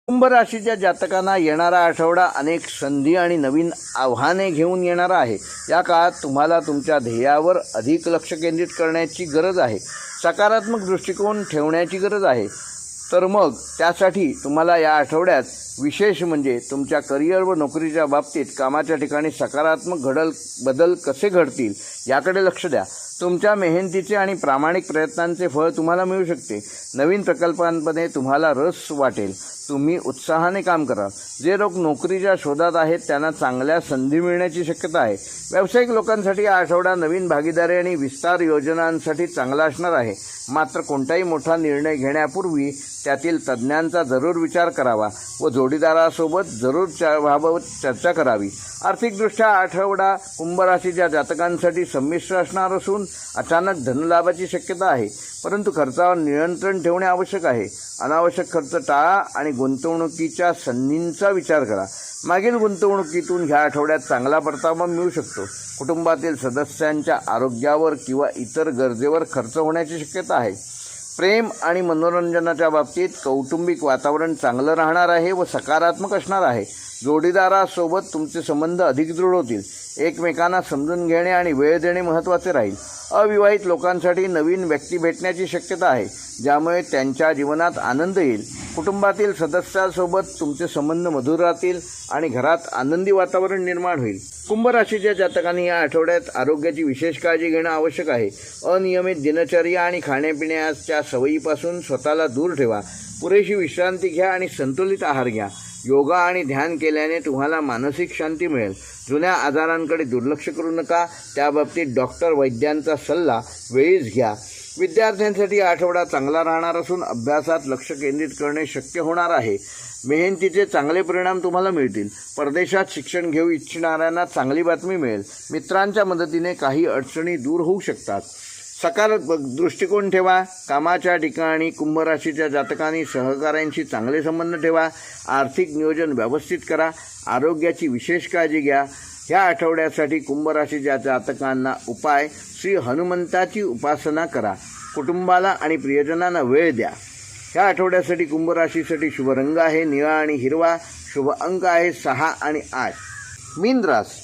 कुंभ राशीच्या जातकांना येणारा आठवडा अनेक संधी आणि नवीन आव्हाने घेऊन येणारा आहे। या काळात तुम्हाला तुमच्या ध्येयावर अधिक लक्ष केंद्रित करण्याची गरज आहे, सकारात्मक दृष्टिकोन ठेवण्याची गरज आहे। तर मग त्यासाठी तुम्हाला या आठवड्यात विशेष म्हणजे तुमच्या करिअर व नोकरीच्या बाबतीत कामाच्या ठिकाणी सकारात्मक बदल कसे घडतील याकडे लक्ष द्या। तुमच्या मेहनतीचे आणि प्रामाणिक प्रयत्नांचे फळ तुम्हाला मिळू शकते। नवीन प्रकल्पांमध्ये तुम्हाला रस वाटेल, तुम्ही उत्साहाने काम कराल। जे लोक नोकरीच्या शोधात आहेत त्यांना चांगल्या संधी मिळण्याची शक्यता आहे। व्यावसायिक लोकांसाठी हा आठवडा नवीन भागीदारी आणि विस्तार योजनांसाठी चांगला असणार आहे। मात्र कोणताही मोठा निर्णय घेण्यापूर्वी त्यातील तज्ज्ञांचा जरूर विचार करावा व जोडीदारासोबत जरूर त्याबाबत चर्चा करावी। आर्थिकदृष्ट्या आठवडा कुंभ राशीच्या जातकांसाठी संमिश्र असणार असून अचानक धनलाभाची शक्यता आहे, परंतु खर्चावर नियंत्रण ठेवणे आवश्यक आहे। अनावश्यक खर्च टाळा आणि गुंतवणुकीच्या संधींचा विचार करा। मागील गुंतवणुकीतून ह्या आठवड्यात चांगला परतावा मिळू शकतो। कुटुंबातील सदस्यांच्या आरोग्यावर किंवा इतर गरजेवर खर्च होण्याची शक्यता आहे। प्रेम आणि मनोरंजनाच्या बाबतीत कौटुंबिक वातावरण चांगलं राहणार आहे व सकारात्मक असणार आहे। जोडीदारासोबत तुमचे संबंध अधिक दृढ होतील। एकमेकांना समजून घेणे आणि वेळ देणे महत्त्वाचे राहील। अविवाहित लोकांसाठी नवीन व्यक्ती भेटण्याची शक्यता आहे, ज्यामुळे त्यांच्या जीवनात आनंद येईल। कुटुंबातील सदस्यांसोबत तुमचे संबंध मधुर राहतील आणि घरात आनंदी वातावरण निर्माण होईल। कुंभ राशीच्या जातकांनी या आठवड्यात आरोग्याची विशेष काळजी घेणं आवश्यक आहे। अनियमित दिनचर्या आणि खाण्यापिण्याच्या सवयीपासून स्वतःला दूर ठेवा। पुरेशी विश्रांती घ्या आणि संतुलित आहार घ्या। योगा आणि ध्यान केल्याने तुम्हाला मानसिक शांती मिळेल। जुन्या आजारांकडे दुर्लक्ष करू नका, त्याबाबतीत डॉक्टर वैद्यांचा सल्ला वेळीच घ्या। विद्यार्थ्यांसाठी आठवडा चांगला राहणार असून अभ्यासात लक्ष केंद्रित करणे शक्य होणार आहे। मेहनतीचे चांगले परिणाम तुम्हाला मिळतील। परदेशात शिक्षण घेऊ इच्छिणाऱ्यांना चांगली बातमी मिळेल। मित्रांच्या मदतीने काही अडचणी दूर होऊ शकतात। सकारात्मक दृष्टिकोन ठेवा। कामाच्या ठिकाणी कुंभ राशीच्या जातकांनी सहकाऱ्यांशी चांगले संबंध ठेवा। आर्थिक नियोजन व्यवस्थित करा। आरोग्याची विशेष काळजी घ्या। ह्या आठवड्यासाठी कुंभ राशीच्या जातकांना उपाय श्री हनुमंताची उपासना करा। कुटुंबाला आणि प्रियजनांना वेळ द्या। ह्या आठवड्यासाठी कुंभ राशीसाठी शुभ रंग आहे निळा आणि हिरवा। शुभ अंक आहे 6 आणि 8। मीन राशी